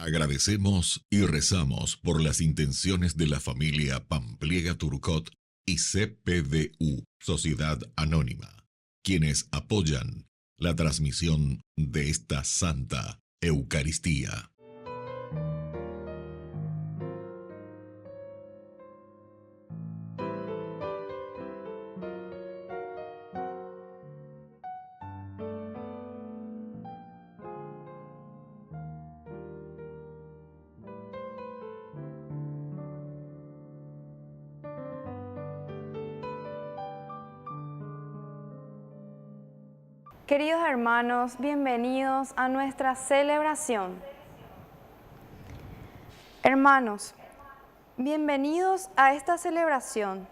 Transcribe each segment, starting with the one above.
Agradecemos y rezamos por las intenciones de la familia Pampliega Turcot y CPDU, Sociedad Anónima, quienes apoyan la transmisión de esta Santa Eucaristía. Queridos hermanos, bienvenidos a nuestra celebración. Hermanos, bienvenidos a esta celebración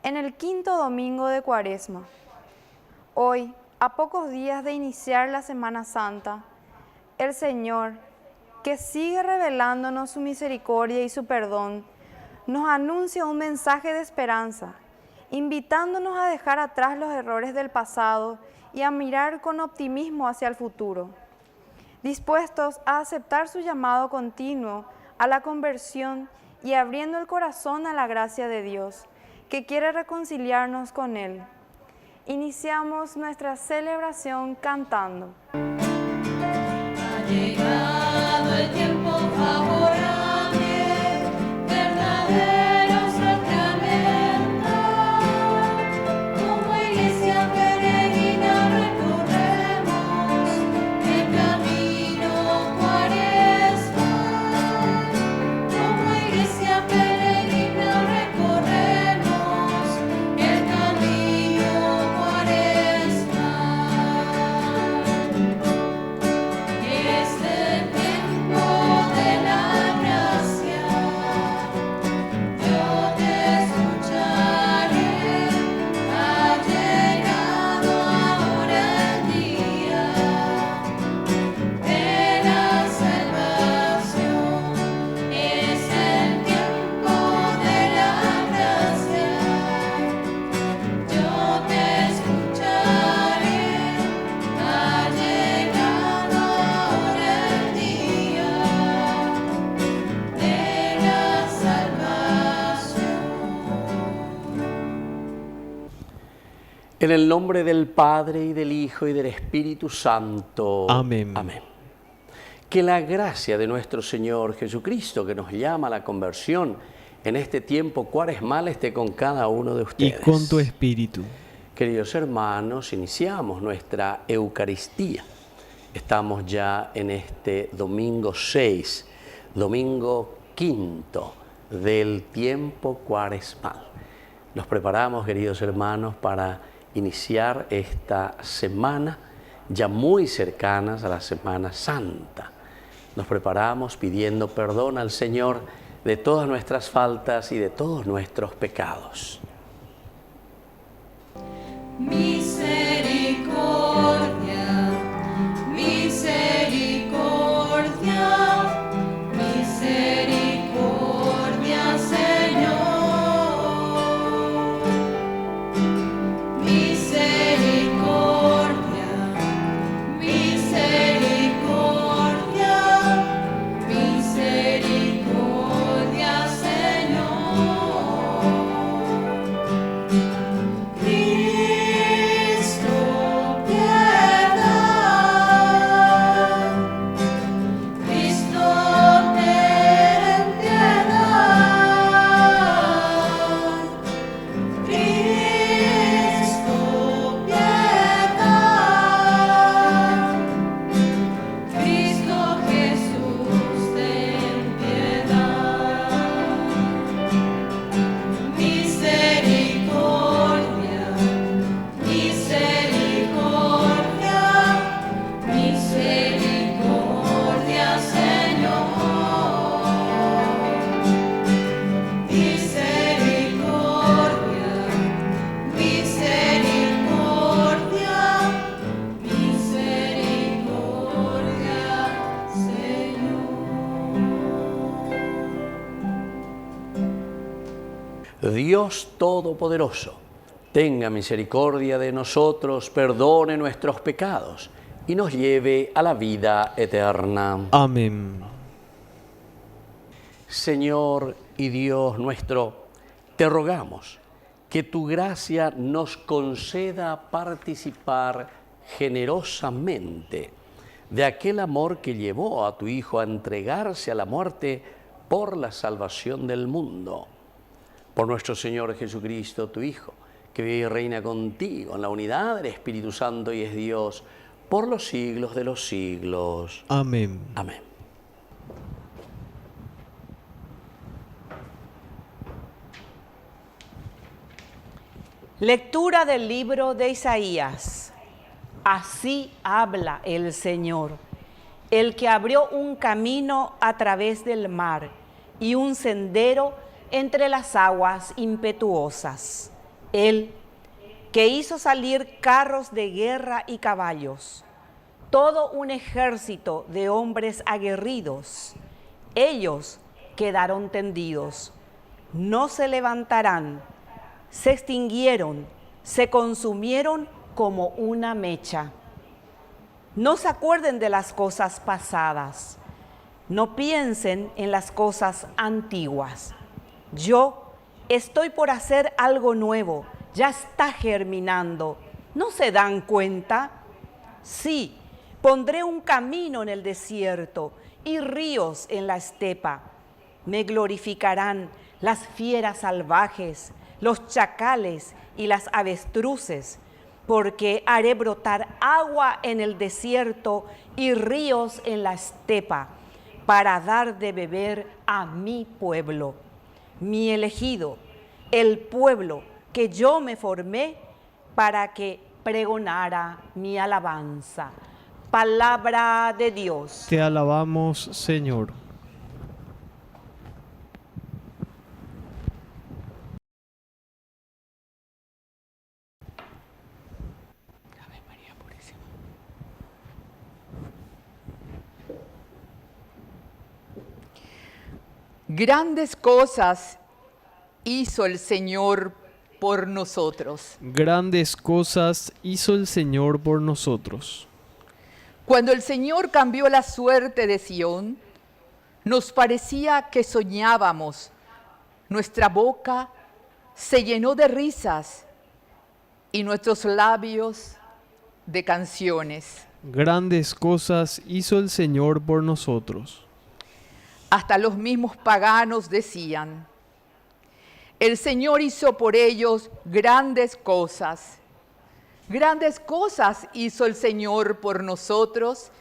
en el quinto domingo de Cuaresma. Hoy, a pocos días de iniciar la Semana Santa, el Señor, que sigue revelándonos su misericordia y su perdón, nos anuncia un mensaje de esperanza, invitándonos a dejar atrás los errores del pasado y a mirar con optimismo hacia el futuro, dispuestos a aceptar su llamado continuo a la conversión y abriendo el corazón a la gracia de Dios, que quiere reconciliarnos con Él. Iniciamos nuestra celebración cantando. Ha llegado el tiempo favorable, verdadero sacramento, como iglesia peregrina recorremos el camino cuaresmal, como iglesia peregrina recorremos el camino cuaresmal. Es el tiempo de la gracia, yo te escucharé, ha llegado ahora el día de la salvación. Es el tiempo de la gracia, yo te escucharé, ha llegado ahora el día de la salvación. En el nombre del Padre, y del Hijo, y del Espíritu Santo. Amén. Amén. Que la gracia de nuestro Señor Jesucristo, que nos llama a la conversión en este tiempo cuaresmal, esté con cada uno de Y ustedes. con tu espíritu. Queridos hermanos, iniciamos nuestra Eucaristía. Estamos ya en este domingo 6, domingo quinto del tiempo cuaresmal. Nos preparamos, queridos hermanos, para iniciar esta semana ya muy cercanas a la Semana Santa. Nos preparamos pidiendo perdón al Señor de todas nuestras faltas y de todos nuestros pecados. Misericordia, misericordia, misericordia, Señor. Misericordia, misericordia, misericordia, Señor. Cristo, piedad. Cristo, ten piedad. Cristo, piedad. Cristo Jesús, ten piedad. Misericordia, misericordia, misericordia, Señor. Misericordia, misericordia, misericordia, Señor. Dios Todopoderoso, tenga misericordia de nosotros, perdone nuestros pecados y nos lleve a la vida eterna. Amén. Señor y Dios nuestro, te rogamos que tu gracia nos conceda participar generosamente de aquel amor que llevó a tu Hijo a entregarse a la muerte por la salvación del mundo. Por nuestro Señor Jesucristo, tu Hijo, que vive y reina contigo en la unidad del Espíritu Santo y es Dios por los siglos de los siglos. Amén. Amén. Lectura del libro de Isaías. Así habla el Señor, el que abrió un camino a través del mar y un sendero entre las aguas impetuosas. Él que hizo salir carros de guerra y caballos, todo un ejército de hombres aguerridos. Ellos quedaron tendidos, no se levantarán, se extinguieron, se consumieron como una mecha. No se acuerden de las cosas pasadas, no piensen en las cosas antiguas. Yo estoy por hacer algo nuevo, ya está germinando. ¿No se dan cuenta? Sí, pondré un camino en el desierto y ríos en la estepa. Me glorificarán las fieras salvajes, los chacales y las avestruces, porque haré brotar agua en el desierto y ríos en la estepa, para dar de beber a mi pueblo, mi elegido, el pueblo que yo me formé para que pregonara mi alabanza. Palabra de Dios. Te alabamos, Señor. Grandes cosas hizo el Señor por nosotros. Grandes cosas hizo el Señor por nosotros. Cuando el Señor cambió la suerte de Sión, nos parecía que soñábamos. Nuestra boca se llenó de risas y nuestros labios de canciones. Grandes cosas hizo el Señor por nosotros. Hasta los mismos paganos decían: el Señor hizo por ellos grandes cosas. Grandes cosas hizo el Señor por nosotros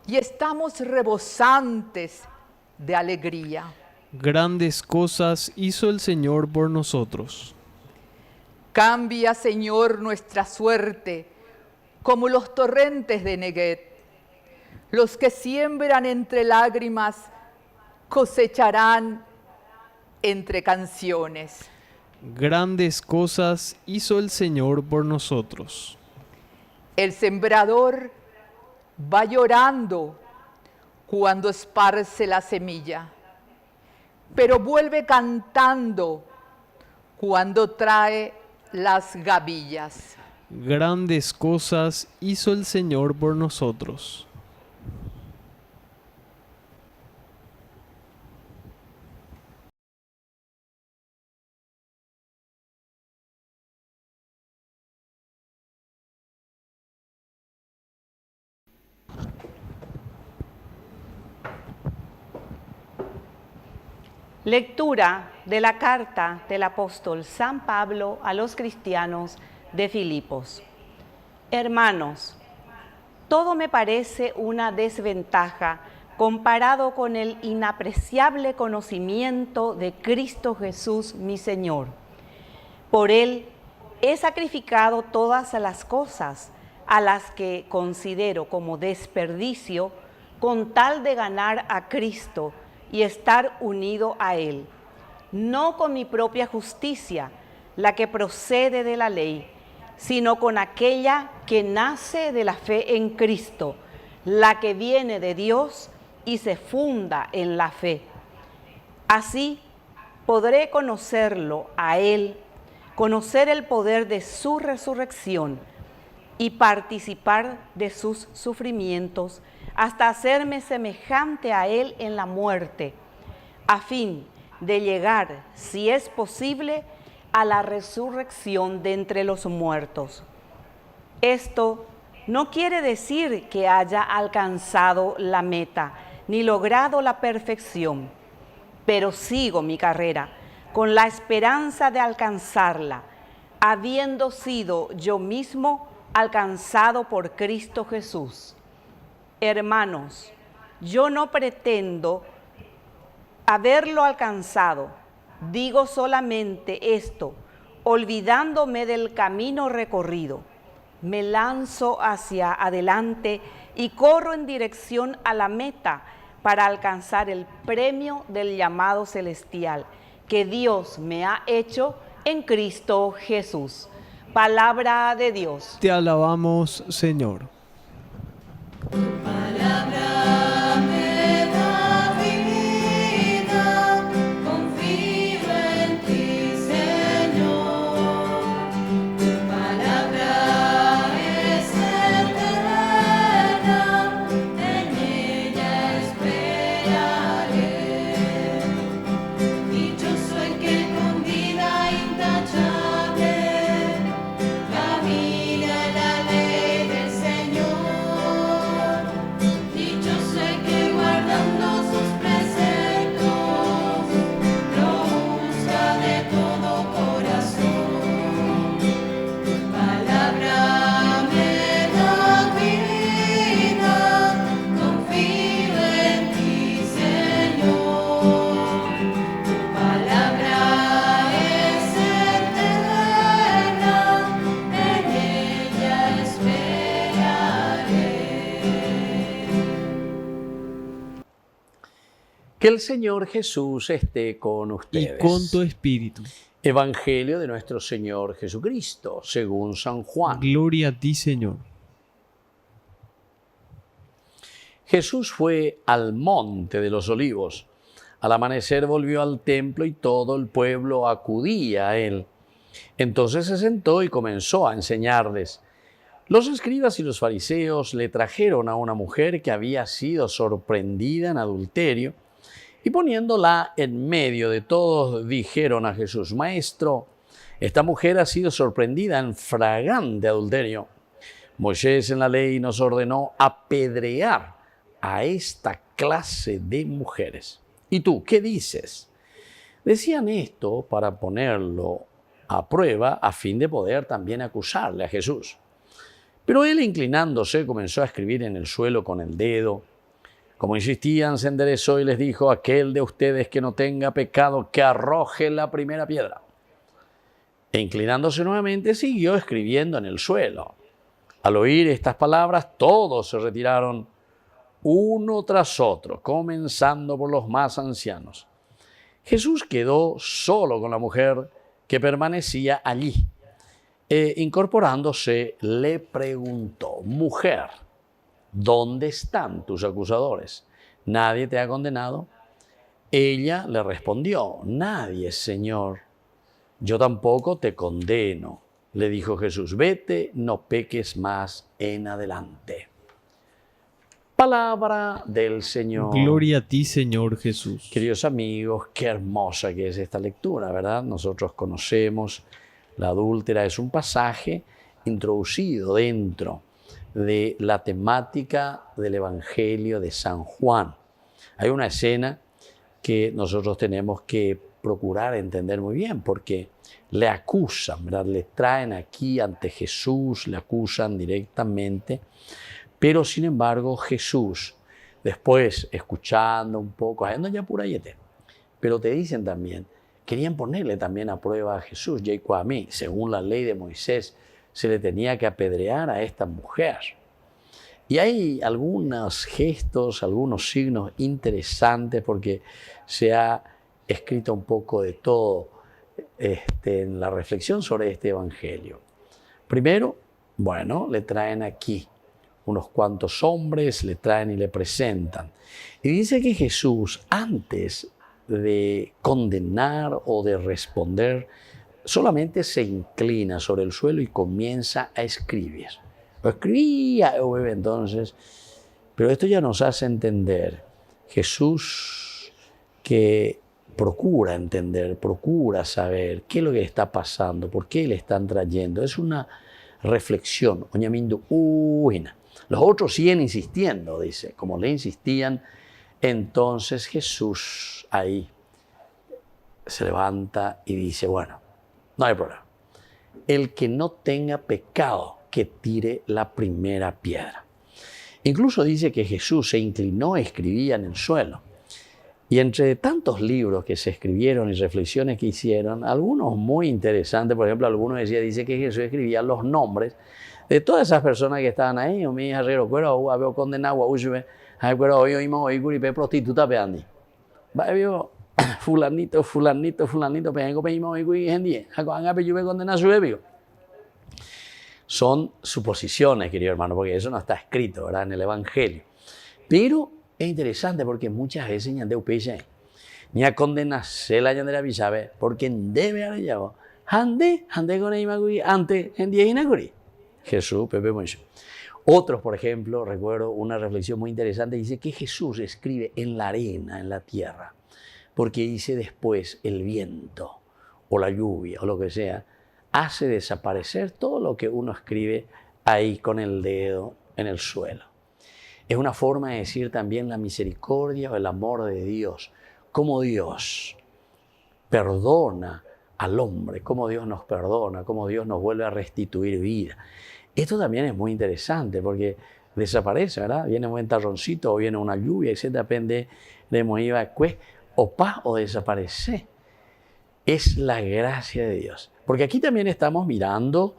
y estamos rebosantes de alegría. Grandes cosas hizo el Señor por nosotros. Cambia, Señor, nuestra suerte como los torrentes de Neguet. Los que siembran entre lágrimas cosecharán entre canciones. Grandes cosas hizo el Señor por nosotros. El sembrador va llorando cuando esparce la semilla, pero vuelve cantando cuando trae las gavillas. Grandes cosas hizo el Señor por nosotros. Lectura de la carta del apóstol San Pablo a los cristianos de Filipos. Hermanos, todo me parece una desventaja comparado con el inapreciable conocimiento de Cristo Jesús, mi Señor. Por Él he sacrificado todas las cosas a las que considero como desperdicio con tal de ganar a Cristo y estar unido a Él, no con mi propia justicia, la que procede de la ley, sino con aquella que nace de la fe en Cristo, la que viene de Dios y se funda en la fe. Así podré conocerlo a Él, conocer el poder de su resurrección y participar de sus sufrimientos hasta hacerme semejante a Él en la muerte, a fin de llegar, si es posible, a la resurrección de entre los muertos. Esto no quiere decir que haya alcanzado la meta ni logrado la perfección, pero sigo mi carrera con la esperanza de alcanzarla, habiendo sido yo mismo alcanzado por Cristo Jesús. Hermanos, yo no pretendo haberlo alcanzado, digo solamente esto, olvidándome del camino recorrido. Me lanzo hacia adelante y corro en dirección a la meta para alcanzar el premio del llamado celestial que Dios me ha hecho en Cristo Jesús. Palabra de Dios. Te alabamos, Señor. Palabra me da vida, confío en ti, Señor. Tu palabra es eterna, en ella esperaré. Dichoso el que con vida intachable camina en la ley del Señor. Dichoso el que guardando sus preceptos lo busca de todo corazón. Tu palabra me da vida, confío en ti, Señor. Tu palabra es eterna, en ella esperaré. Que el Señor Jesús esté con Y ustedes. con tu espíritu. Evangelio de nuestro Señor Jesucristo, según San Juan. Gloria a ti, Señor. Jesús fue al monte de los olivos. Al amanecer volvió al templo y todo el pueblo acudía a él. Entonces se sentó y comenzó a enseñarles. Los escribas y los fariseos le trajeron a una mujer que había sido sorprendida en adulterio y poniéndola en medio de todos dijeron a Jesús: Maestro, esta mujer ha sido sorprendida en flagrante adulterio. Moisés en la ley nos ordenó apedrear a esta clase de mujeres. ¿Y tú qué dices? Decían esto para ponerlo a prueba a fin de poder también acusarle a Jesús. Pero él, inclinándose, comenzó a escribir en el suelo con el dedo. Como insistían, se enderezó y les dijo: aquel de ustedes que no tenga pecado, que arroje la primera piedra. E inclinándose nuevamente, siguió escribiendo en el suelo. Al oír estas palabras, todos se retiraron, uno tras otro, comenzando por los más ancianos. Jesús quedó solo con la mujer que permanecía allí. Incorporándose, le preguntó: Mujer, ¿dónde están tus acusadores? ¿Nadie te ha condenado? Ella le respondió: Nadie, Señor. Yo tampoco te condeno, le dijo Jesús. Vete, no peques más en adelante. Palabra del Señor. Gloria a ti, Señor Jesús. Queridos amigos, qué hermosa que es esta lectura, ¿verdad? Nosotros conocemos la adúltera, es un pasaje introducido dentro de la temática del Evangelio de San Juan. Hay una escena que nosotros tenemos que procurar entender muy bien, porque le acusan, ¿verdad? Le traen aquí ante Jesús, le acusan directamente, pero sin embargo Jesús, después escuchando un poco, haciendo ya pura yete, pero te dicen también, querían ponerle también a prueba a Jesús, Jacob a mí, según la ley de Moisés, se le tenía que apedrear a esta mujer. Y hay algunos gestos, algunos signos interesantes, porque se ha escrito un poco de todo en la reflexión sobre este evangelio. Primero, bueno, le traen aquí unos cuantos hombres, le traen y le presentan. Y dice que Jesús, antes de condenar o de responder, solamente se inclina sobre el suelo y comienza a escribir. Lo escribía entonces, pero esto ya nos hace entender Jesús que procura entender, procura saber qué es lo que está pasando, por qué le están trayendo. Es una reflexión. Los otros siguen insistiendo, dice, como le insistían. Entonces Jesús ahí se levanta y dice, bueno, no hay problema. El que no tenga pecado, que tire la primera piedra. Incluso dice que Jesús se inclinó y escribía en el suelo. Y entre tantos libros que se escribieron y reflexiones que hicieron, algunos muy interesantes, por ejemplo, algunos dice que Jesús escribía los nombres de todas esas personas que estaban ahí. Mi herrero, cuero, había condenado, prostituta, peandi. Fulanito, son suposiciones, querido hermano, porque eso no está escrito, ¿verdad?, en el Evangelio. Pero es interesante porque muchas veces ni a condenarse la yandera bisabe, porque debe haber llegado. Ande con el antes en 10 inacuri. Jesús, Pepe Moncho. Otros, por ejemplo, recuerdo una reflexión muy interesante, dice que Jesús escribe en la arena, en la tierra, porque dice después el viento o la lluvia o lo que sea, hace desaparecer todo lo que uno escribe ahí con el dedo en el suelo. Es una forma de decir también la misericordia o el amor de Dios, cómo Dios perdona al hombre, cómo Dios nos perdona, cómo Dios nos vuelve a restituir vida. Esto también es muy interesante porque desaparece, ¿verdad? Viene un ventarroncito o viene una lluvia, etc. Depende de moiva o paz o desaparece. Es la gracia de Dios. Porque aquí también estamos mirando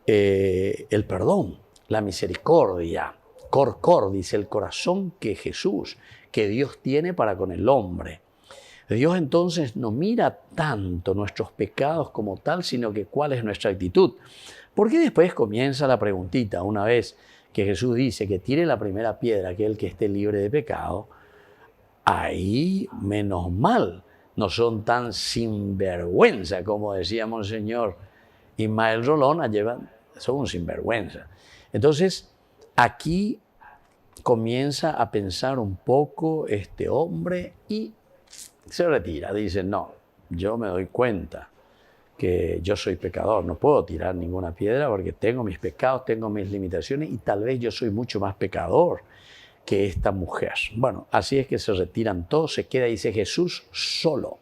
el perdón, la misericordia. Cor, dice el corazón que Jesús, que Dios tiene para con el hombre. Dios entonces no mira tanto nuestros pecados como tal, sino que cuál es nuestra actitud. Porque después comienza la preguntita, una vez que Jesús dice que tire la primera piedra aquel que esté libre de pecado, ahí menos mal no son tan sinvergüenza como decía Monseñor Ismael Rolón, son un sinvergüenza. Entonces, aquí comienza a pensar un poco este hombre y se retira. Dice, no, yo me doy cuenta que yo soy pecador, no puedo tirar ninguna piedra porque tengo mis pecados, tengo mis limitaciones y tal vez yo soy mucho más pecador que esta mujer. Bueno, así es que se retiran todos, se queda, dice Jesús, solo.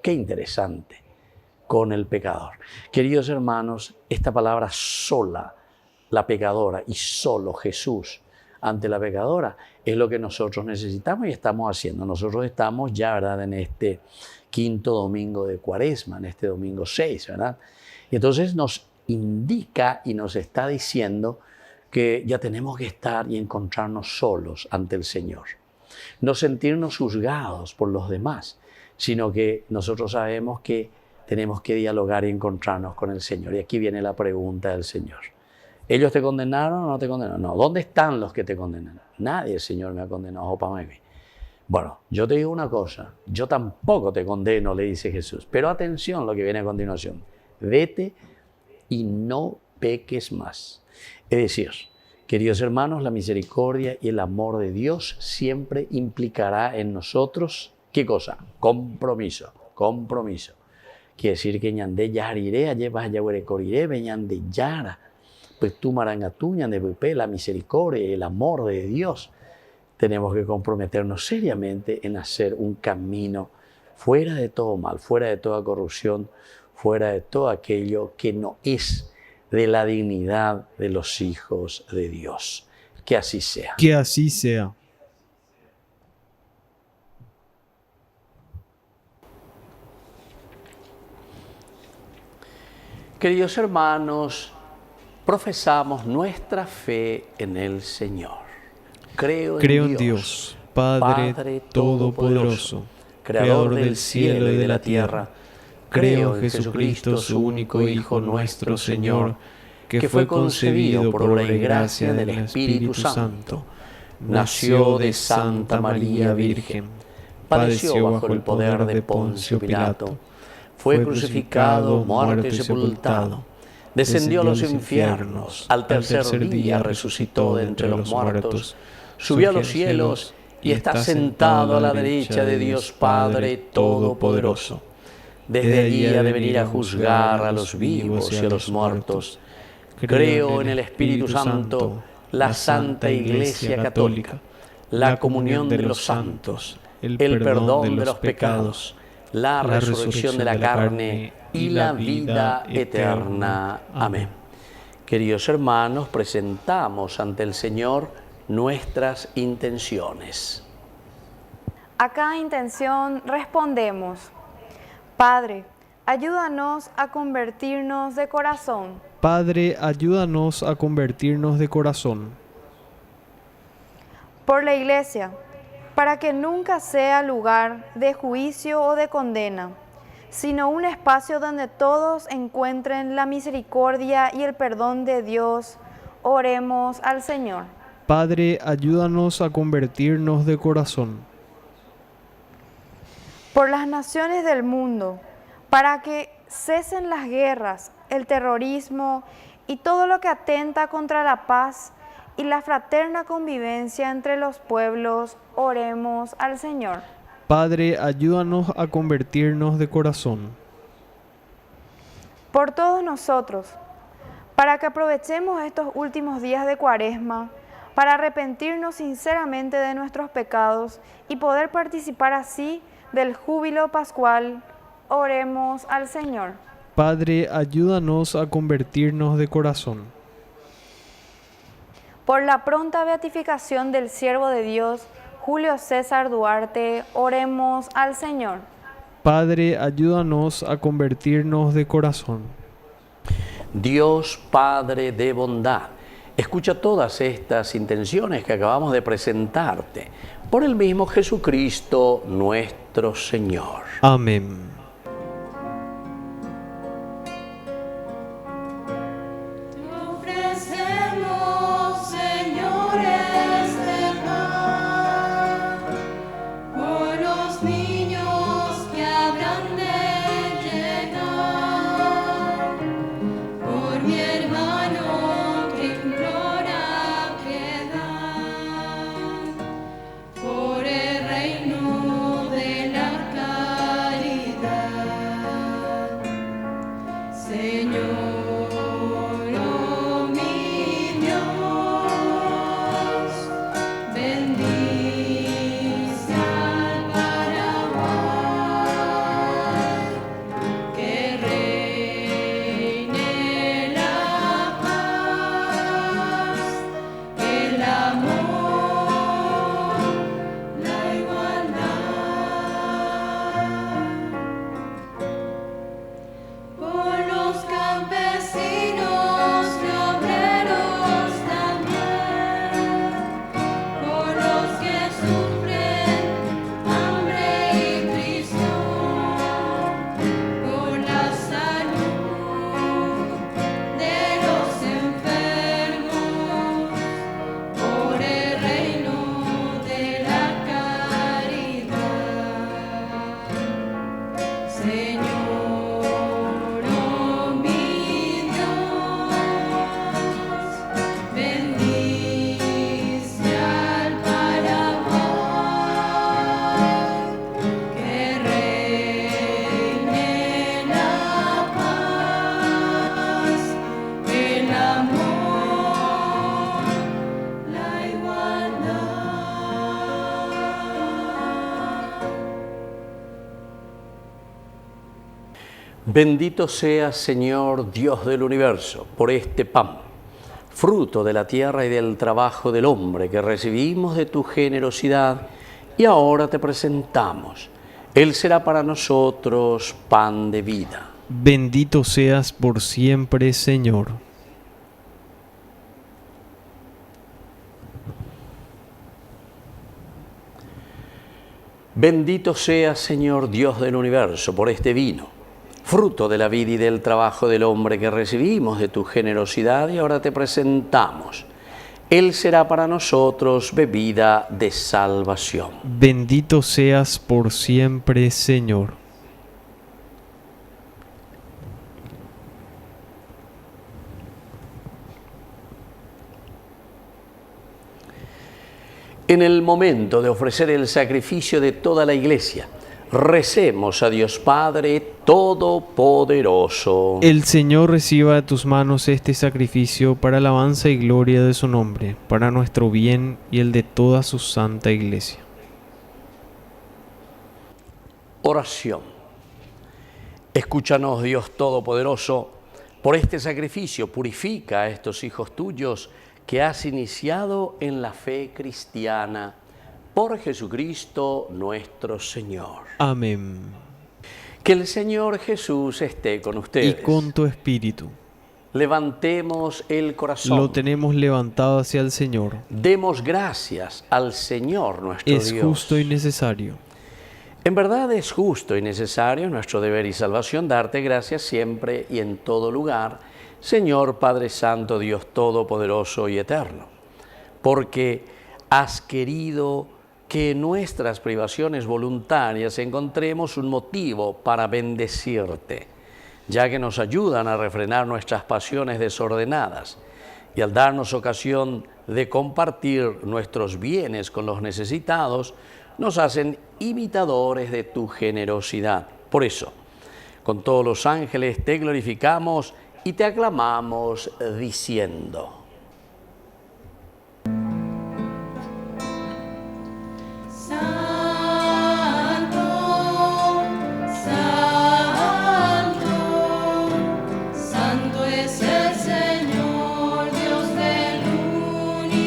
Qué interesante, con el pecador. Queridos hermanos, esta palabra sola, la pecadora, y solo Jesús ante la pecadora, es lo que nosotros necesitamos y estamos haciendo. Nosotros estamos ya, ¿verdad?, en este quinto domingo de Cuaresma, en este domingo 6, ¿verdad? Y entonces nos indica y nos está diciendo que ya tenemos que estar y encontrarnos solos ante el Señor. No sentirnos juzgados por los demás, sino que nosotros sabemos que tenemos que dialogar y encontrarnos con el Señor. Y aquí viene la pregunta del Señor. ¿Ellos te condenaron o no te condenaron? No. ¿Dónde están los que te condenan? Nadie, Señor, me ha condenado. Bueno, yo te digo una cosa. Yo tampoco te condeno, le dice Jesús. Pero atención lo que viene a continuación. Vete y no peques más. Es decir, queridos hermanos, la misericordia y el amor de Dios siempre implicará en nosotros, ¿qué cosa? Compromiso. Quiere decir que ñande yariré, llevas yahuerecoriré, veñande yara. Pues tú marangatuña de Pepe, la misericordia y el amor de Dios. Tenemos que comprometernos seriamente en hacer un camino fuera de todo mal, fuera de toda corrupción, fuera de todo aquello que no es de la dignidad de los hijos de Dios. Que así sea. Que así sea. Queridos hermanos, profesamos nuestra fe en el Señor. Creo en Dios, Padre Todopoderoso, Creador del cielo y de la tierra. Creo en Jesucristo, su único Hijo, nuestro Señor, que fue concebido por obra y gracia del Espíritu Santo. Nació de Santa María Virgen, padeció bajo el poder de Poncio Pilato, fue crucificado, muerto y sepultado. Descendió a los infiernos, al tercer día resucitó de entre los muertos, subió a los cielos y está sentado a la derecha de Dios Padre Todopoderoso. Desde allí ha de venir a juzgar a los vivos y a los muertos. Creo en el Espíritu Santo, la Santa Iglesia Católica, la comunión de los santos, el perdón de los pecados, la resurrección de la carne y la vida eterna. Amén. Queridos hermanos, presentamos ante el Señor nuestras intenciones. A cada intención respondemos: Padre, ayúdanos a convertirnos de corazón. Padre, ayúdanos a convertirnos de corazón. Por la Iglesia, para que nunca sea lugar de juicio o de condena, sino un espacio donde todos encuentren la misericordia y el perdón de Dios, oremos al Señor. Padre, ayúdanos a convertirnos de corazón. Por las naciones del mundo, para que cesen las guerras, el terrorismo y todo lo que atenta contra la paz y la fraterna convivencia entre los pueblos, oremos al Señor. Padre, ayúdanos a convertirnos de corazón. Por todos nosotros, para que aprovechemos estos últimos días de Cuaresma, para arrepentirnos sinceramente de nuestros pecados y poder participar así del júbilo pascual, oremos al Señor. Padre, ayúdanos a convertirnos de corazón. Por la pronta beatificación del siervo de Dios, Julio César Duarte, oremos al Señor. Padre, ayúdanos a convertirnos de corazón. Dios Padre de bondad, escucha todas estas intenciones que acabamos de presentarte por el mismo Jesucristo nuestro Señor. Amén. Ofrecemos, Señor, este pan por los niños que habrán de llegar, por mi hermano que implora piedad, por el reino de la caridad, Señor. Bendito seas, Señor, Dios del universo, por este pan, fruto de la tierra y del trabajo del hombre que recibimos de tu generosidad y ahora te presentamos. Él será para nosotros pan de vida. Bendito seas por siempre, Señor. Bendito seas, Señor, Dios del universo, por este vino, fruto de la vida y del trabajo del hombre que recibimos de tu generosidad y ahora te presentamos. Él será para nosotros bebida de salvación. Bendito seas por siempre, Señor. En el momento de ofrecer el sacrificio de toda la Iglesia, recemos a Dios Padre Todopoderoso. El Señor reciba de tus manos este sacrificio para alabanza y gloria de su nombre, para nuestro bien y el de toda su santa Iglesia. Oración. Escúchanos, Dios Todopoderoso, por este sacrificio purifica a estos hijos tuyos que has iniciado en la fe cristiana, por Jesucristo nuestro Señor. Amén. Que el Señor Jesús esté con ustedes. Y con tu espíritu. Levantemos el corazón. Lo tenemos levantado hacia el Señor. Demos gracias al Señor nuestro Dios. Es justo y necesario. En verdad es justo y necesario, nuestro deber y salvación, darte gracias siempre y en todo lugar, Señor Padre Santo, Dios Todopoderoso y Eterno, porque has querido que en nuestras privaciones voluntarias encontremos un motivo para bendecirte, ya que nos ayudan a refrenar nuestras pasiones desordenadas y al darnos ocasión de compartir nuestros bienes con los necesitados, nos hacen imitadores de tu generosidad. Por eso, con todos los ángeles te glorificamos y te aclamamos diciendo: Santo, Santo, Santo es el Señor, Dios del universo.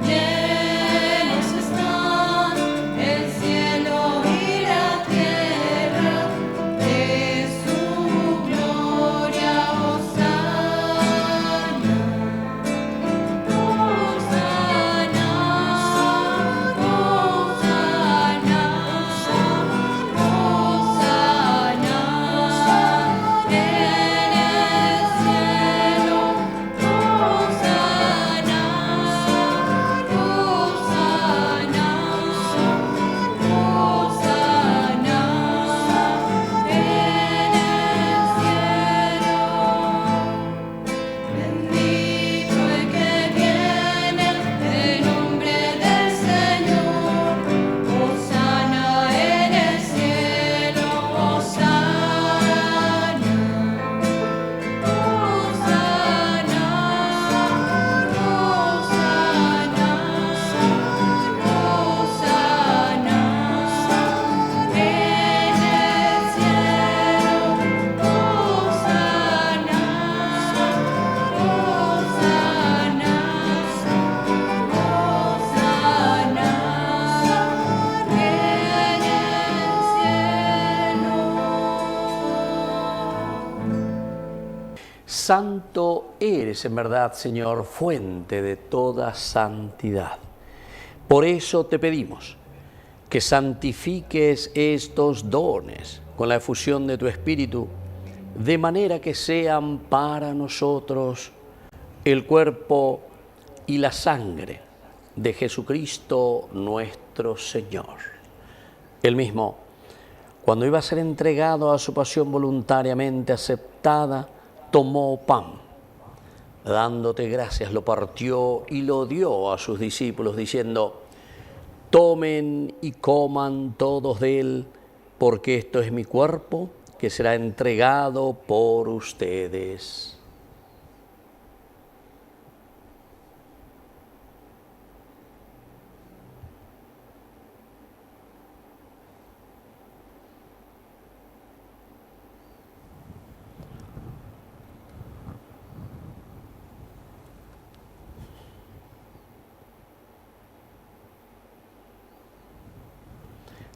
Llenos están el cielo y la tierra de su gloria. Hosana, Hosana, Hosana, Hosana en el cielo. Hosana, Hosana, Hosana en el cielo. Bendito el que viene en nombre del Señor. Hosana en el cielo. Hosana, Hosana, Hosana, Hosana en el cielo. Hosana, Santo eres en verdad, Señor, fuente de toda santidad. Por eso te pedimos que santifiques estos dones con la efusión de tu Espíritu, de manera que sean para nosotros el cuerpo y la sangre de Jesucristo nuestro Señor. Él mismo, cuando iba a ser entregado a su pasión voluntariamente aceptada, tomó pan, dándote gracias, lo partió y lo dio a sus discípulos, diciendo: tomen y coman todos de él, porque esto es mi cuerpo, que será entregado por ustedes.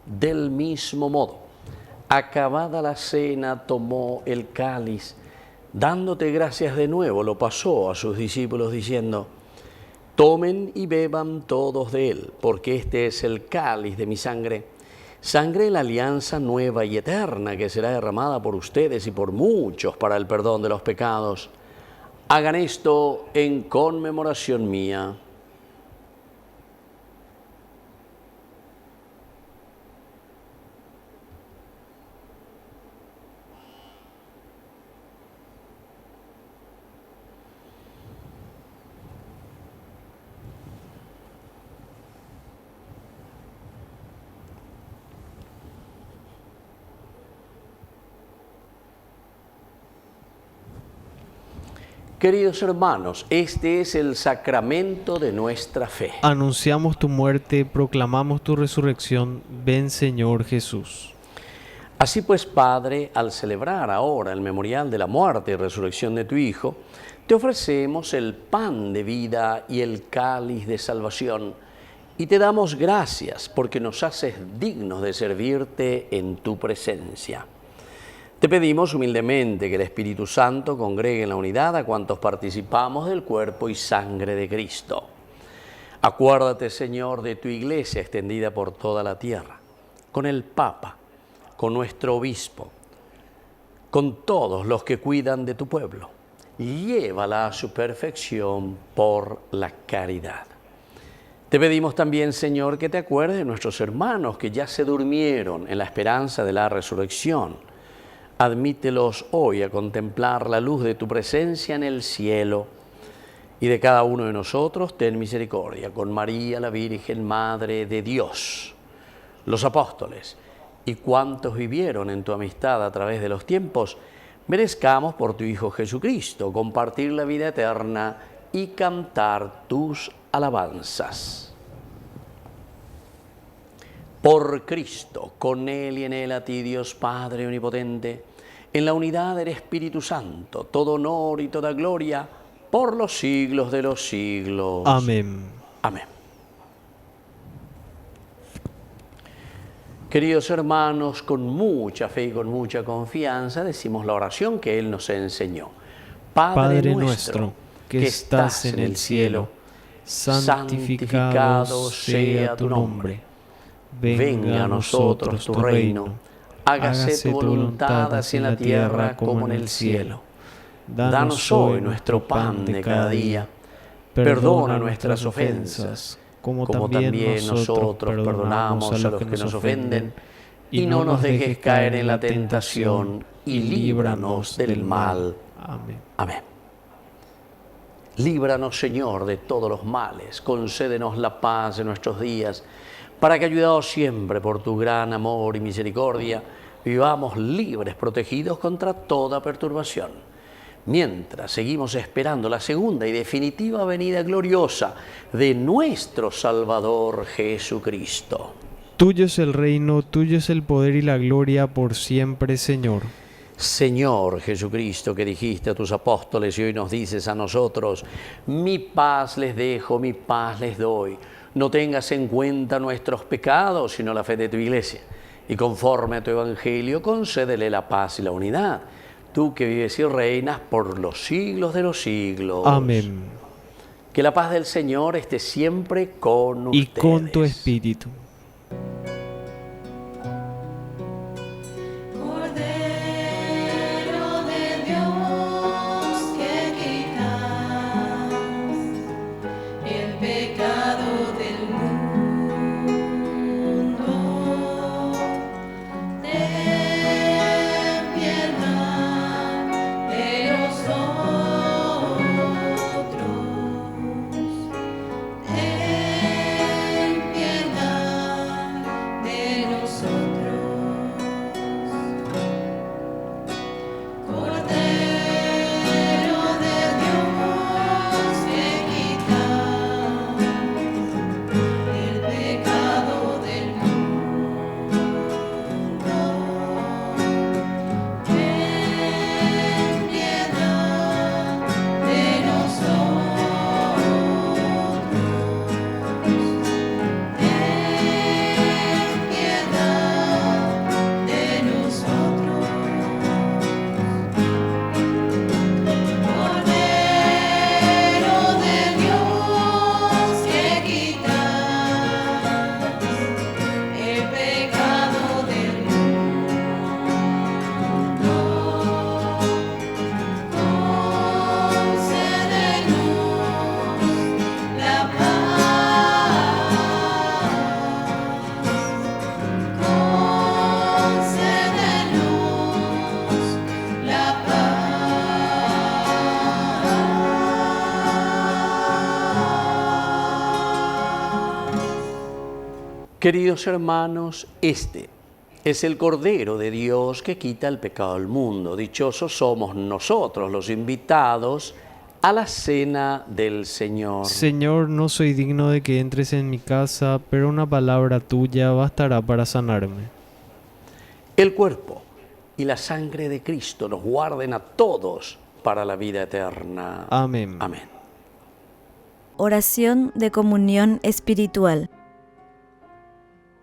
Del mismo modo, acabada la cena, tomó el cáliz, dándote gracias de nuevo, lo pasó a sus discípulos diciendo: tomen y beban todos de él, porque este es el cáliz de mi sangre, sangre de la alianza nueva y eterna, que será derramada por ustedes y por muchos para el perdón de los pecados. Hagan esto en conmemoración mía. Queridos hermanos, este es el sacramento de nuestra fe. Anunciamos tu muerte, proclamamos tu resurrección. Ven, Señor Jesús. Así pues, Padre, al celebrar ahora el memorial de la muerte y resurrección de tu Hijo, te ofrecemos el pan de vida y el cáliz de salvación, y te damos gracias porque nos haces dignos de servirte en tu presencia. Te pedimos humildemente que el Espíritu Santo congregue en la unidad a cuantos participamos del cuerpo y sangre de Cristo. Acuérdate, Señor, de tu Iglesia extendida por toda la tierra, con el Papa, con nuestro Obispo, con todos los que cuidan de tu pueblo. Llévala a su perfección por la caridad. Te pedimos también, Señor, que te acuerdes de nuestros hermanos que ya se durmieron en la esperanza de la resurrección. Admítelos hoy a contemplar la luz de tu presencia en el cielo, y de cada uno de nosotros ten misericordia, con María, la Virgen Madre de Dios, los apóstoles y cuantos vivieron en tu amistad a través de los tiempos, merezcamos por tu Hijo Jesucristo compartir la vida eterna y cantar tus alabanzas. Por Cristo, con Él y en Él, a ti, Dios Padre Omnipotente, en la unidad del Espíritu Santo, todo honor y toda gloria, por los siglos de los siglos. Amén. Amén. Queridos hermanos, con mucha fe y con mucha confianza decimos la oración que Él nos enseñó. Padre nuestro, que estás en el cielo, santificado sea tu nombre. Venga a nosotros tu reino, hágase tu voluntad así en la tierra como en el cielo. Danos hoy nuestro pan de cada día, perdona nuestras ofensas, como también nosotros perdonamos a los que nos ofenden, y no nos dejes caer en la tentación, y líbranos del mal. Amén. Amén. Líbranos, Señor, de todos los males, concédenos la paz en nuestros días, para que, ayudados siempre por tu gran amor y misericordia, vivamos libres, protegidos contra toda perturbación, mientras seguimos esperando la segunda y definitiva venida gloriosa de nuestro Salvador Jesucristo. Tuyo es el reino, tuyo es el poder y la gloria por siempre, Señor. Señor Jesucristo, que dijiste a tus apóstoles y hoy nos dices a nosotros: mi paz les dejo, mi paz les doy. No tengas en cuenta nuestros pecados, sino la fe de tu Iglesia. Y conforme a tu Evangelio, concédele la paz y la unidad. Tú que vives y reinas por los siglos de los siglos. Amén. Que la paz del Señor esté siempre con ustedes. Y con tu espíritu. Cordero de Dios, que quitas el pecado del mundo, ten piedad de nosotros, ten piedad de nosotros. Cordero de Dios, que quitas el pecado del mundo, ten piedad de nosotros, ten piedad de nosotros. Cordero de Dios, que quitas el pecado del mundo, concédenos la concédenos la Queridos hermanos, este es el Cordero de Dios que quita el pecado del mundo. Dichosos somos nosotros, los invitados a la cena del Señor. Señor, no soy digno de que entres en mi casa, pero una palabra tuya bastará para sanarme. El cuerpo y la sangre de Cristo nos guarden a todos para la vida eterna. Amén. Amén. Oración de comunión espiritual.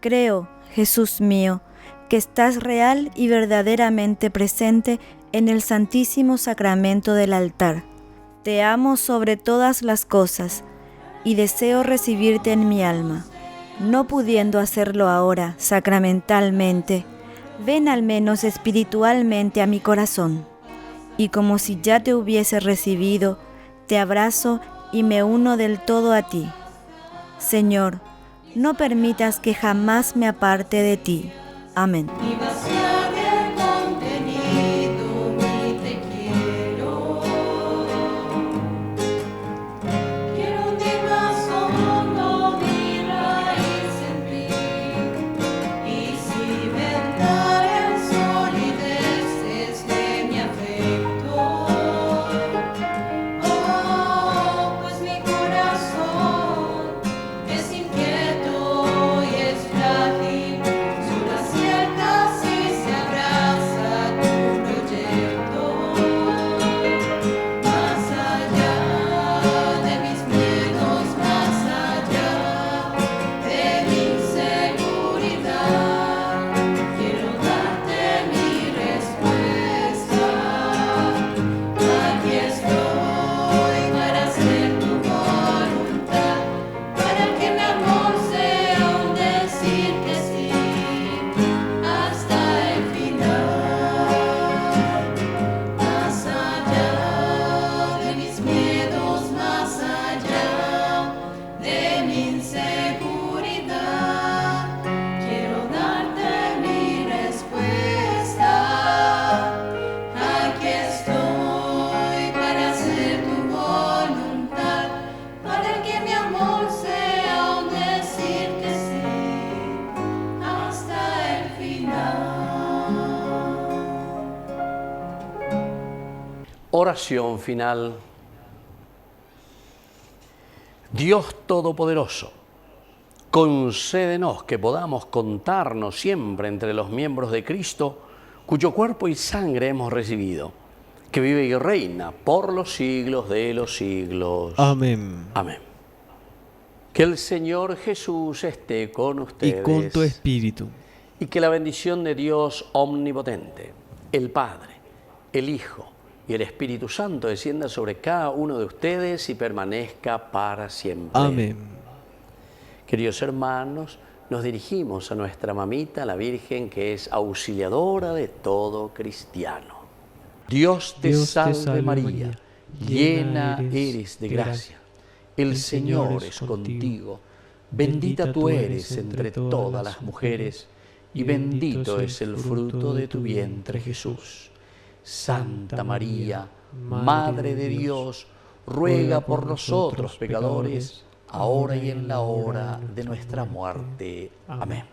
Creo, Jesús mío, que estás real y verdaderamente presente en el Santísimo Sacramento del altar. Te amo sobre todas las cosas y deseo recibirte en mi alma. No pudiendo hacerlo ahora sacramentalmente, ven al menos espiritualmente a mi corazón. Y como si ya te hubiese recibido, te abrazo y me uno del todo a ti. Señor, no permitas que jamás me aparte de ti. Amén. Y vaciar el contenido, mi te quiero. Quiero hundir más hondo mi raíz en ti. Y cimentar en solidez desde mi afecto. Oh, pues mi corazón es inquieto y es frágil. Solo acierta si se abraza a tu proyecto. Más allá de mis miedos, más allá de mi inseguridad, quiero darte mi respuesta. Aquí estoy para hacer tu voluntad, para que mi amor sea un decir que sí hasta el final. Más allá de mis miedos, más allá de mi inseguridad, quiero darte mi respuesta. Aquí estoy para hacer tu voluntad, para que mi amor sea un decir que sí hasta el final. Oración final. Dios Todopoderoso, concédenos que podamos contarnos siempre entre los miembros de Cristo, cuyo cuerpo y sangre hemos recibido, que vive y reina por los siglos de los siglos. Amén. Amén. Que el Señor Jesús esté con Y ustedes. con tu espíritu. Y que la bendición de Dios omnipotente, el Padre, el Hijo y el Espíritu Santo descienda sobre cada uno de ustedes y permanezca para siempre. Amén. Queridos hermanos, nos dirigimos a nuestra mamita, la Virgen, que es auxiliadora de todo cristiano. Dios te salve María, llena eres de gracia. El Señor es contigo. Bendita tú eres entre todas las mujeres, y bendito es el fruto de tu vientre, Jesús. Santa María, Madre de Dios, ruega por nosotros pecadores, ahora y en la hora de nuestra muerte. Amén.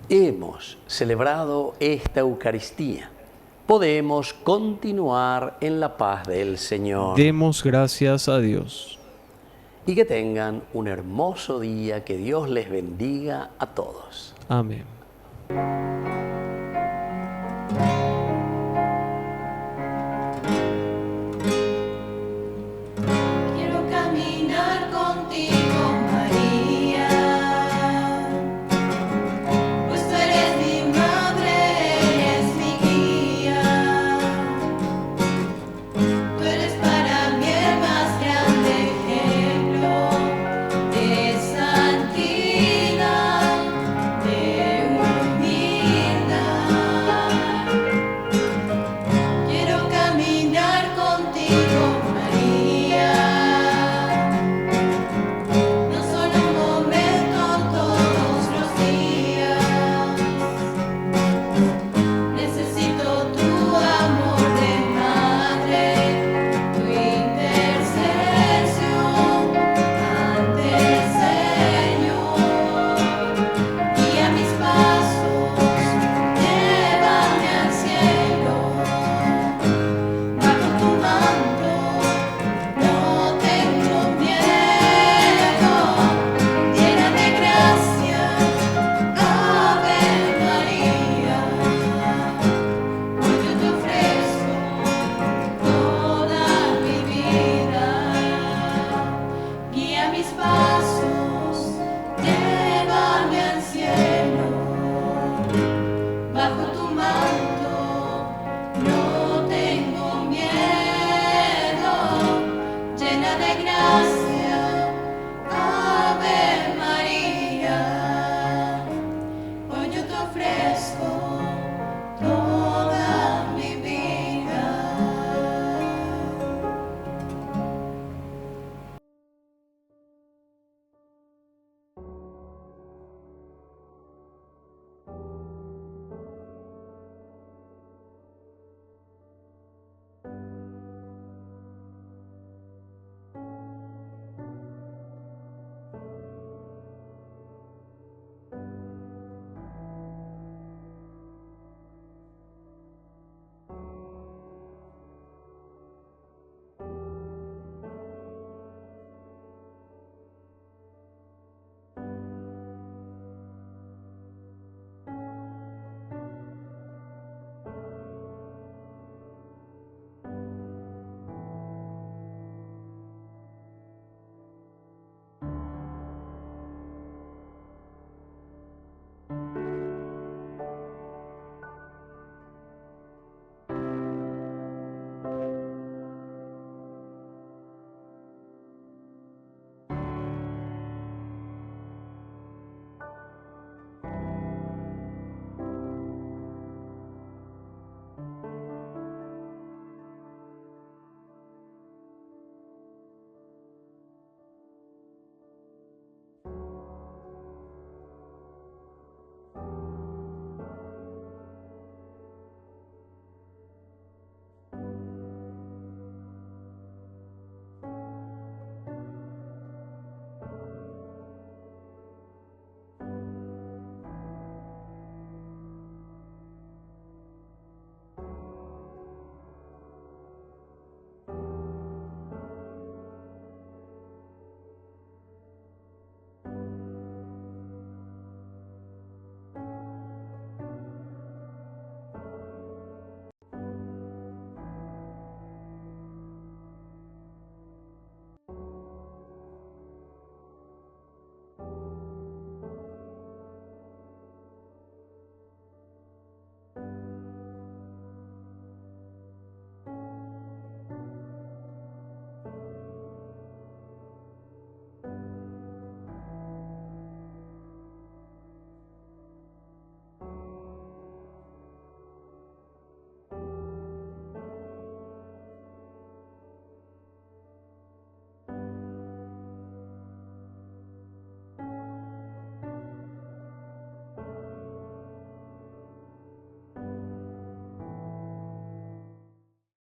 Hemos celebrado esta Eucaristía. Podemos continuar en la paz del Señor. Demos gracias a Dios. Y que tengan un hermoso día, que Dios les bendiga a todos. Amén.